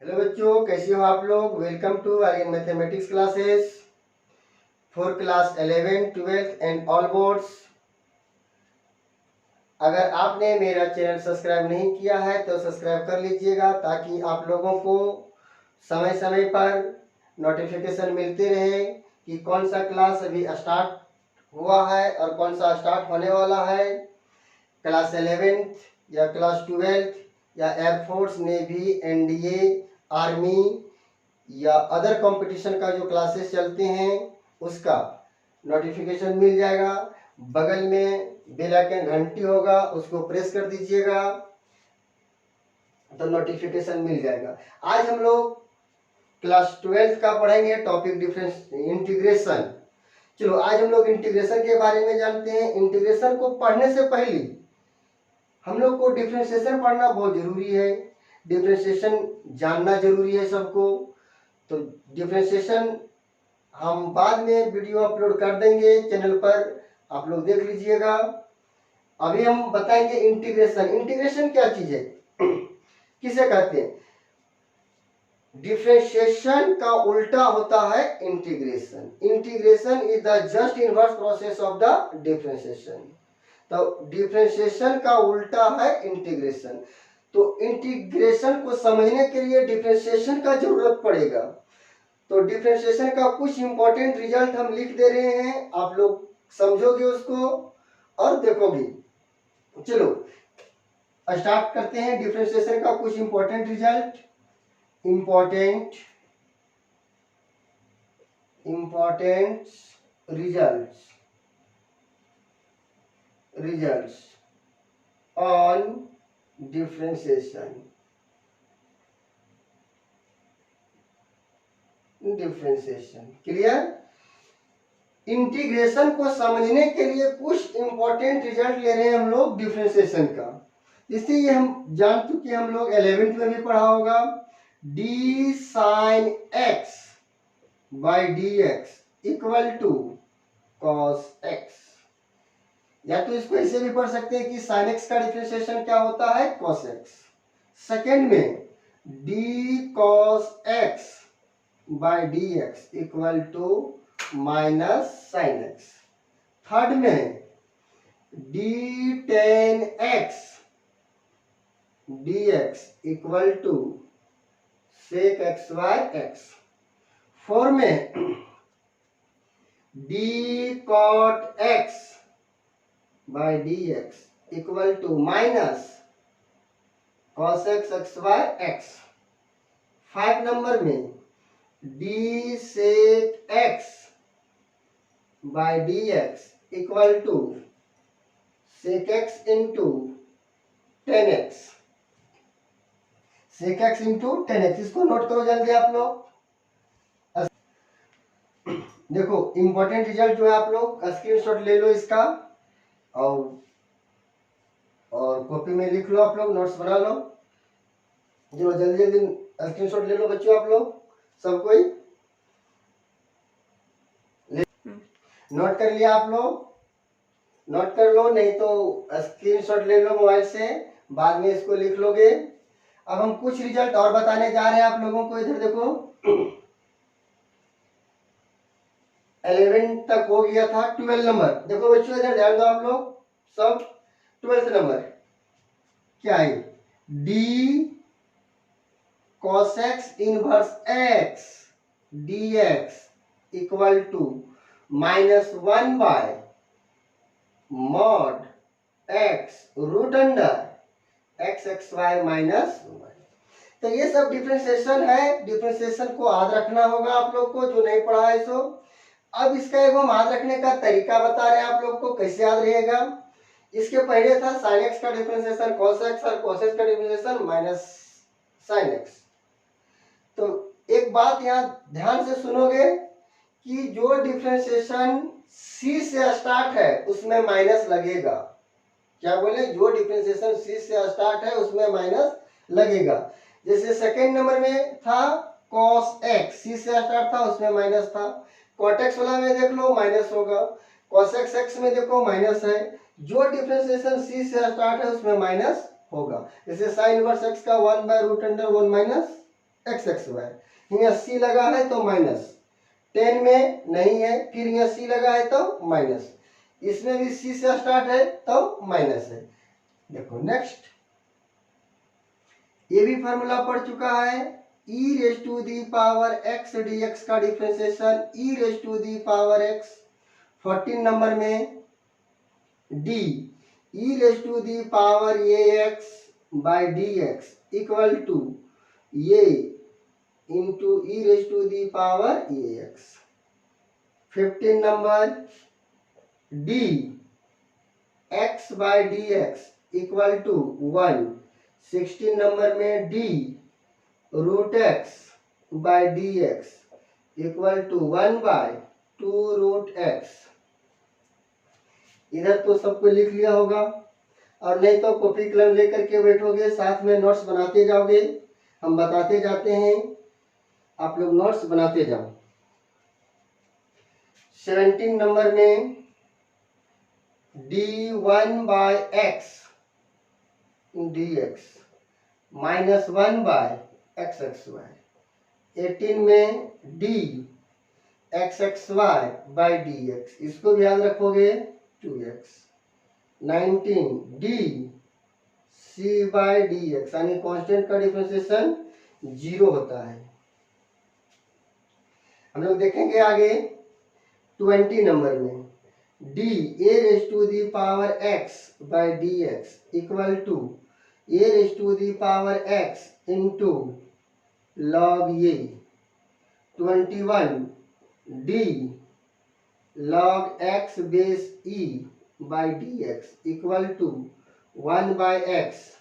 Hello बच्चों, कैसे हो आप लोग। Welcome to Aryan mathematics classes for class 11, 12 and all boards. अगर आपने मेरा चैनल सब्सक्राइब नहीं किया है तो सब्सक्राइब कर लीजिएगा ताकि आप लोगों को समय समय पर नोटिफिकेशन मिलते रहे कि कौन सा क्लास अभी स्टार्ट हुआ है और कौन सा स्टार्ट होने वाला है। क्लास 11th या क्लास 12th या एयरफोर्स, नेवी, एनडीए, आर्मी या अदर कंपटीशन का जो क्लासेस चलते हैं उसका नोटिफिकेशन मिल जाएगा। बगल में बेल आइकन घंटी होगा, उसको प्रेस कर दीजिएगा तो नोटिफिकेशन मिल जाएगा। आज हम लोग क्लास 12th का पढ़ेंगे, टॉपिक डिफरेंस इंटीग्रेशन। चलो आज हम लोग इंटीग्रेशन के बारे में जानते हैं। इंटीग्रेशन को पढ़ने से पहले हम लोग को डिफरेंशिएशन पढ़ना बहुत जरूरी है। डिफरेंशिएशन जानना जरूरी है सबको। तो डिफरेंशिएशन हम बाद में वीडियो अपलोड कर देंगे चैनल पर, आप लोग देख लीजिएगा। अभी हम बताएंगे इंटीग्रेशन। इंटीग्रेशन क्या चीज है, किसे कहते हैं। डिफरेंशिएशन का उल्टा होता है integration. Integration is the just inverse process of the differentiation. तो डिफरेंशिएशन का उल्टा है इंटीग्रेशन। तो इंटीग्रेशन को समझने के लिए डिफरेंशिएशन का जरूरत पड़ेगा। तो डिफरेंशिएशन का कुछ इंपॉर्टेंट रिजल्ट हम लिख दे रहे हैं, आप लोग समझोगे उसको और देखोगे। चलो स्टार्ट करते हैं। डिफरेंशिएशन का कुछ important result. Important results on differentiation. Clear. Integration को समझने के लिए कुछ इंपॉर्टेंट रिजल्ट ले रहे हैं हम लोग डिफरेंशिएशन का। इससे ये हम जान चुके, हम लोग 11th में भी पढ़ा होगा। D sine x by d x equal to cos x. या तो इसको ऐसे भी पढ़ सकते हैं कि साइन एक्स का डिफरेंशिएशन क्या होता है, कॉस एक्स। सेकेंड में d cos x by d x equal to minus sine x. Third में d tan x d x equal to sec x y x. Four में d cot x by d x equal to minus cos x x y x. 5 number में d sec x by d x equal to sec x into tan x. Sec x into tan x, इसको note करो जल्दी आप लोग। देखो important result जो है आप लोग स्क्रीनशॉट ले लो इसका और कॉपी में लिख लो, आप लोग नोट्स बना लो। जो जल्दी जल्दी स्क्रीनशॉट ले लो बच्चों, आप लोग सब कोई नोट कर लिया आप लोग। नोट कर लो, नहीं तो स्क्रीनशॉट ले लो मोबाइल से, बाद में इसको लिख लोगे। अब हम कुछ रिजल्ट और बताने जा रहे हैं आप लोगों को। इधर देखो 11 तक हो गया था। 12 नंबर देखो बच्चों, इधर ध्यान दो आप लोग सब। 12th नंबर क्या है, d cos x inverse x d x equal to minus 1 by mod x root under x x y minus 1। तो ये सब डिफरेंशिएशन है। डिफरेंशिएशन को याद रखना होगा आप लोग को, जो नहीं पढ़ा है सो। अब इसका एक हम याद रखने का तरीका बता रहे हैं आप लोग को, कैसे याद रहेगा। इसके पहले था साइन एक्स का डिफरेंशिएशन कॉस एक्स और कॉस एक्स का डिफरेंशिएशन माइनस साइन एक्स। तो एक बात यहाँ ध्यान से सुनोगे कि जो डिफरेंशिएशन सी से स्टार्ट है उसमें माइनस लगेगा। क्या बोले, जो डिफरेंशिएशन सी से स्टार्ट है उसमें माइनस लगेगा। जैसे सेकेंड नंबर में था cos x, सी से स्टार्ट था उसमें माइनस था। cot x वाला में देख लो माइनस होगा। cos x x में देखो माइनस है। जो डिफरेंशिएशन सी से स्टार्ट है उसमें माइनस होगा। जैसे साइन इनवर्स x का 1 by root under 1 minus x x y. यहाँ सी लगा है तो माइनस, 10 में नहीं है, फिर यहाँ सी लगा है तो माइनस, इसमें भी सी से स्टार्ट है तो माइनस है। देखो नेक्स्ट, ये भी फॉर्मूला पढ़ चुका है, e raise to the power x d x का differentiation e raise to the power x. 14 number में d e raise to the power a x by d x equal to ये into e raise to the power a x. 15 number d x by d x equal to 1। 16 number में d root x by d x equal to 1 by 2 root x. इधर तो सबको लिख लिया होगा, और नहीं तो कॉपी कलम लेकर के बैठोगे, साथ में नोट्स बनाते जाओगे, हम बताते जाते हैं, आप लोग नोट्स बनाते जाओ। 17 नंबर में d1 by x d x minus 1 by x x y. 18 में d x x y by d x, इसको भी याद रखोगे 2x। 19 d c by d x, यानी कांस्टेंट का डिफरेंशिएशन 0 होता है। हम लोग देखेंगे आगे 20 नंबर में d a raise to the power x by d x equal to a raise to the power x into log a. 21 d log x base e by d x equal to 1 by x.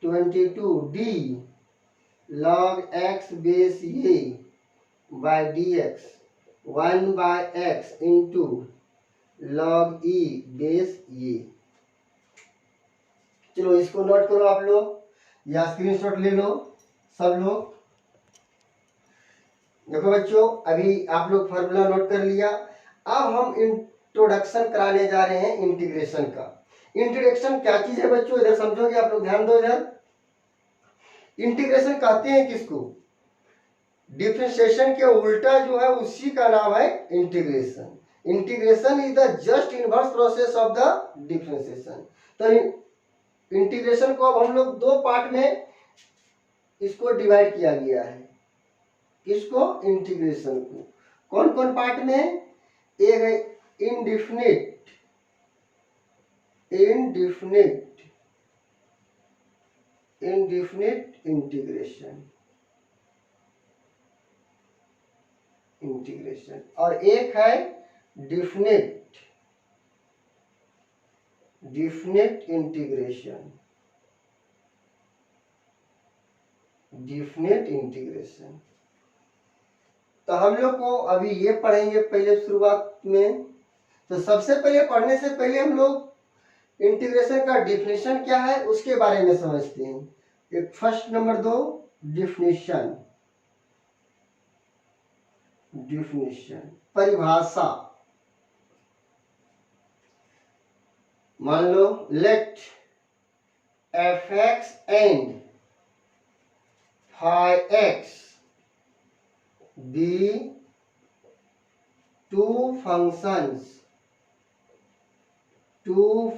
22 d log x base a by d x 1 by x into log e base a. चलो इसको note करो आप लोग, या screenshot ले लो सब लोग। देखो बच्चों, अभी आप लोग फार्मूला नोट कर लिया, अब हम इंट्रोडक्शन कराने जा रहे हैं इंटीग्रेशन का। इंटीग्रेशन क्या चीज है बच्चों, इधर समझोगे आप लोग, ध्यान दो इधर। इंटीग्रेशन कहते हैं किसको, डिफरेंशिएशन के उल्टा जो है उसी का नाम है integration. Integration is the just inverse process of the differentiation. तो इंटीग्रेशन को अब हम लोग दो पार्ट में इसको डिवाइड किया गया है। किसको, इंटीग्रेशन को। कौन कौन पार्ट में, एक है इनडिफिनिट इंटीग्रेशन, और एक है डिफिनिट इंटीग्रेशन। तो हम लोग को अभी ये पढ़ेंगे पहले शुरुआत में। तो सबसे पहले पढ़ने से पहले हम लोग इंटीग्रेशन का डिफिनेशन क्या है उसके बारे में समझते हैं। एक फर्स्ट नंबर 2 डिफिनेशन परिभाषा। मान लो let f x and phi x be two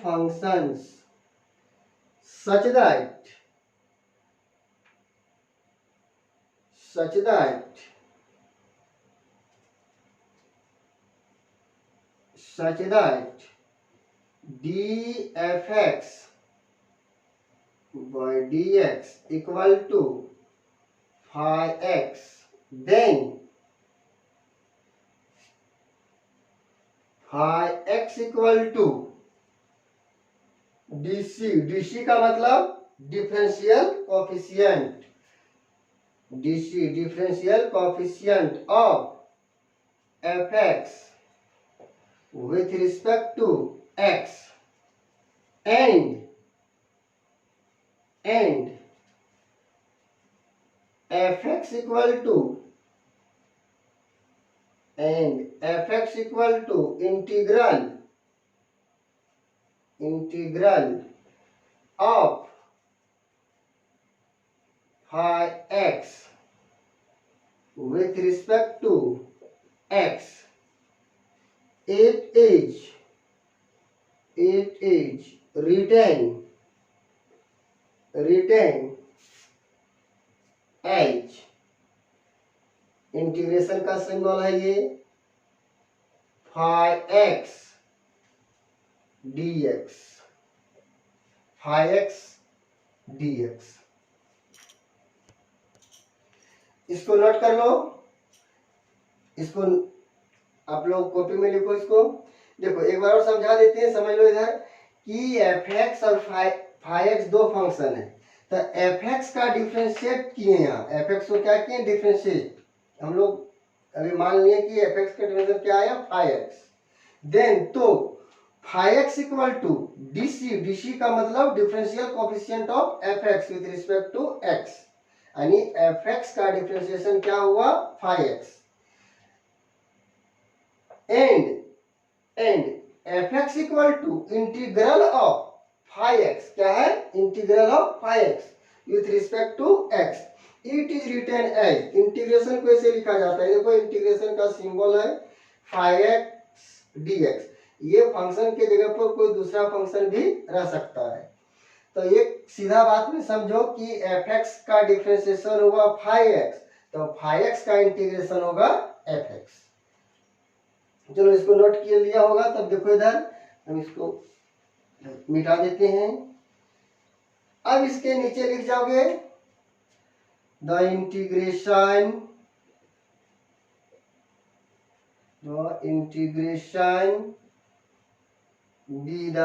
functions such that dfx by dx equal to phi x, then phi x equal to dc का मतलब differential coefficient, differential coefficient of fx with respect to x and fx equal to integral of phi x with respect to x, it is written as, integration का symbol है ये phi x dx, phi x dx। इसको note कर लो, इसको आप लोग copy में लिखो। इसको देखो एक बार और समझा देते हैं, समझ लो इधर कि एफ एक्स और फाई एक्स दो फंक्शन है। तो एफ एक्स का डिफ्रेंशिएट किए, यहाँ एफ एक्स को क्या किए डिफ्रेंशिएट हम लोग। अभी मान लिए कि एफ एक्स का डिफरेंशिएट क्या आया फाई एक्स, देन तो phi x equal to DC, DC का मतलब differential coefficient of f x with respect to x, यानी एफ एक्स का डिफरेंशिएशन क्या हुआ phi x, and f x equal to integral of phi x, क्या है integral of phi x with respect to x, it is written as, integration को ऐसे लिखा जाता है, देखो इंटीग्रेशन का सिंबल है फाई एक्स डीएक्स। ये फंक्शन के जगह पर कोई दूसरा फंक्शन भी रह सकता है। तो एक सीधा बात में समझो कि एफ एक्स का डिफरेंशिएशन होगा फाई एक्स, तो फाई एक्स का इंटीग्रेशन होगा एफ एक्स। चलो इसको नोट किया लिया होगा। तब देखो इधर हम इसको मिटा देते हैं। अब इसके नीचे लिख जाओगे the integration be the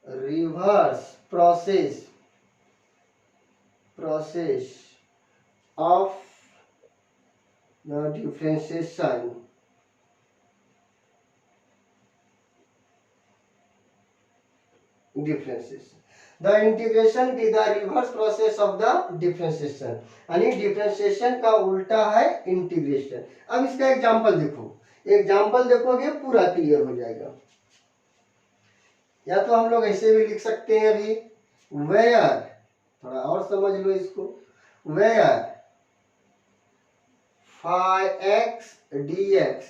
reverse process of the differentiation the integration be the reverse process of the differentiation, यानी डिफरेंशिएशन का उल्टा है इंटीग्रेशन। अब इसका एग्जांपल देखो, एग्जांपल देखोगे पूरा क्लियर हो जाएगा। या तो हम लोग ऐसे भी लिख सकते हैं अभी, वेयर, थोड़ा और समझ लो इसको, वेयर फाई एक्स डीएक्स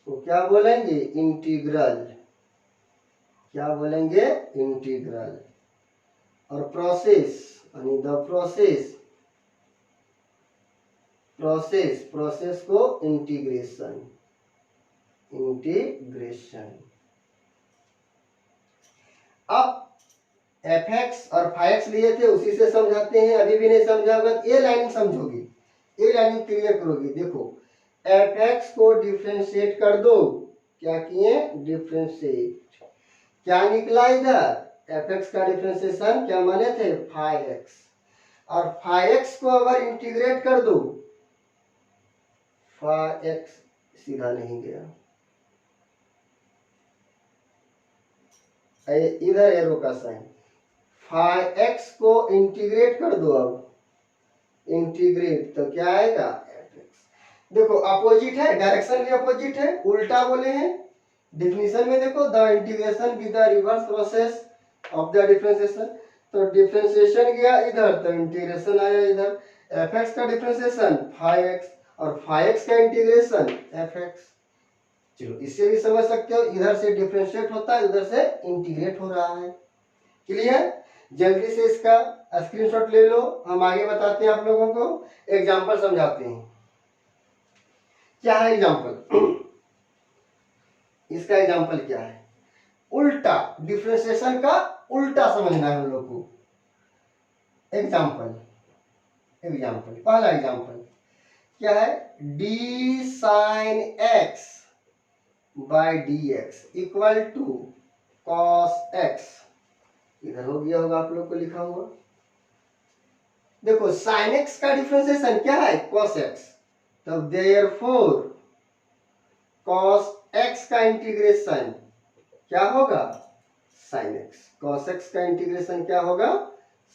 तो क्या बोलेंगे इंटीग्रल, क्या बोलेंगे इंटीग्रल, और प्रोसेस यानी द प्रोसेस को इंटीग्रेशन। अब एफ एक्स और फाई एक्स लिए थे उसी से समझाते हैं। अभी भी नहीं समझा होगा ए लाइनिंग समझोगे, ए लाइनिंग क्लियर करोगे। देखो एफ एक्स को डिफरेंशिएट कर दो, क्या किए डिफरेंशिएट, क्या निकला इधर एफ एक्स का डिफरेंशिएशन क्या माने थे फाई एक्स, और फाई एक्स को अगर इंटीग्रेट कर दो फाई एक्स सीधा नहीं गया, इधर एरो का साइन, फाई एक्स को इंटीग्रेट कर दो, अब इंटीग्रेट तो क्या आएगा एफ एक्स। देखो अपोजिट है, डायरेक्शन भी अपोजिट है, उल्टा बोले हैं। डिफिनीशन में देखो the integration with the reverse process of the differentiation, तो डिफरेंशिएशन गया इधर तो इंटीग्रेशन आया इधर। एफ एक्स का डिफरेंशिएशन फाई एक्स और फाई एक्स का इंटीग्रेशन एफ एक्स। चलो इससे भी समझ सकते हो, इधर से डिफरेंशिएट होता है, उधर से इंटीग्रेट हो रहा है। क्लियर? जल्दी से इसका स्क्रीनशॉट ले लो, हम आगे बताते हैं आप लोगों को, एग्जांपल समझाते हैं। क्या है एग्जांपल? इसका एग्जांपल क्या है? उल्टा डिफरेंशिएशन का उल्टा समझना है हम लोग को। एग्जांपल पहला एग्जांपल क्या है, d sine x by d x equal to cos x. इधर हो गया होगा आप लोग को लिखा हुआ। देखो साइन एक्स का डिफरेंशिएशन क्या है कॉस एक्स, तब देयरफॉर कॉस एक्स का इंटीग्रेशन क्या होगा साइन एक्स, कॉस एक्स का इंटीग्रेशन क्या होगा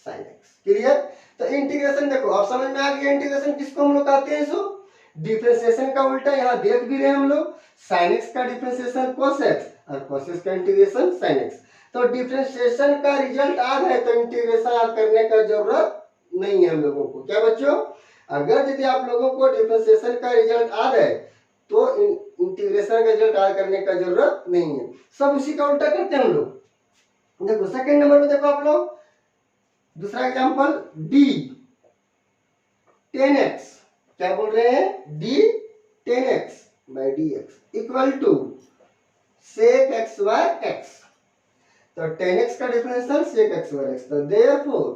साइन एक्स। क्लियर? तो इंटीग्रेशन देखो अब समझ में आ गया, इंटीग्रेशन किसको हम लोग कहते हैं, सो डिफरेंशिएशन का उल्टा। यहाँ देख भी रहे हम लोग साइन एक्स का डिफरेंशिएशन कॉस एक्स और cos x का इंटीग्रेशन sin x। तो डिफरेंशिएशन का रिजल्ट आध है तो इंटीग्रेशन आध करने का जरूरत नहीं है हम लोगों को। क्या बच्चों, अगर यदि आप लोगों को डिफरेंशिएशन का रिजल्ट आध है तो इंटीग्रेशन का रिजल्ट आध करने का जरूरत नहीं है, सब उसी का उल्टा करते हैं हम लोग। देखो सेकंड नंबर में देखो आप लोग, दूसरा एग्जांपल d 10x, क्या बोल रहे हैं, d 10x by dx equal to sec x by x। तो 10x का differential sec x by x, तो therefore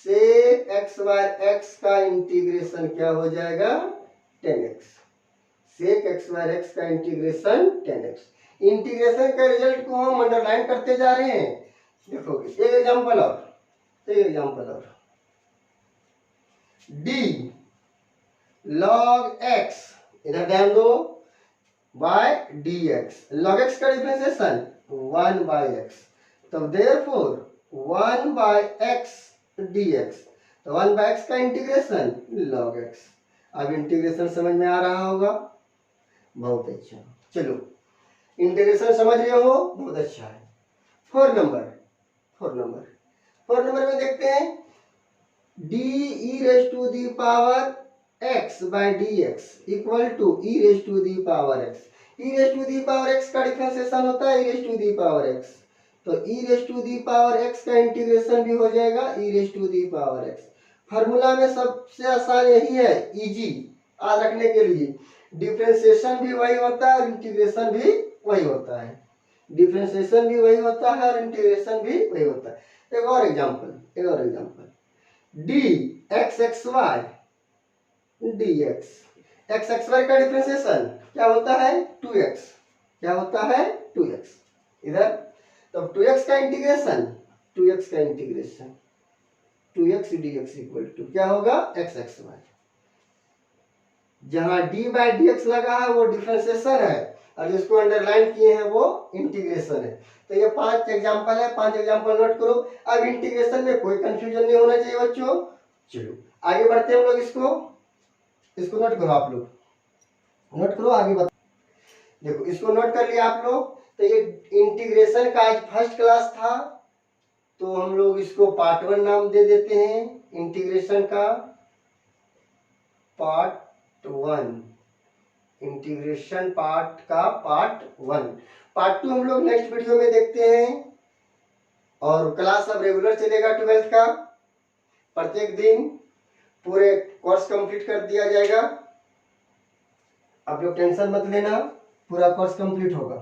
sec x by x का इंटीग्रेशन क्या हो जाएगा, 10x। sec x by x का इंटीग्रेशन 10x। इंटीग्रेशन का रिजल्ट को हम अंडरलाइन करते जा रहे हैं। देखो एक एग्जांपल और d log x, इधर ध्यान दो, by dx। log x का डिफरेंशिएशन 1 by x, तो देयरफॉर 1 by x dx, तो 1 by x का इंटीग्रेशन log x। अब इंटीग्रेशन समझ में आ रहा होगा, बहुत अच्छा। चलो इंटीग्रेशन समझ रहे हो, बहुत अच्छा है। फोर नंबर में देखते हैं d e raise to the power x बाय dx equal to e raise to the power x। e raise to the power x का डिफरेंशिएशन होता है e raise to the power x, तो e raise to the power x का integration भी हो जाएगा e raise to the power x। Formula में सबसे आसान यही है, इजी याद रखने के लिए। डिफरेंशिएशन भी वही होता है और इंटीग्रेशन भी वही होता है, डिफरेंशिएशन भी वही होता है और इंटीग्रेशन भी वही होता है। एक और example d x x y dx। x x y का डिफरेंशिएशन क्या होता है, 2x, क्या होता है 2x इधर, तो 2x का integration 2x dx equal to क्या होगा, x x y। जहां d बाय dx लगा है वो डिफरेंशिएशन है और जिसको अंडरलाइन किए हैं वो इंटीग्रेशन है। तो ये 5 एग्जांपल है, 5 एग्जांपल नोट करो। अब इंटीग्रेशन में कोई कंफ्यूजन नहीं होना चाहिए बच्चों। चलो आगे बढ़ते हैं हम लोग, इसको नोट करो, आप लोग नोट करो, आगे बढ़। देखो इसको नोट कर लिया आप लोग। तो ये इंटीग्रेशन का आज फर्स्ट क्लास था, तो हम लोग इसको पार्ट 1 नाम दे देते हैं, इंटीग्रेशन का पार्ट 1, इंटीग्रेशन पार्ट का पार्ट 1। पार्ट 2 हम लोग नेक्स्ट वीडियो में देखते हैं। और क्लास अब रेगुलर चलेगा 12th का, प्रत्येक दिन पूरे कोर्स कंप्लीट कर दिया जाएगा। आप लोग टेंशन मत लेना, पूरा कोर्स कंप्लीट होगा।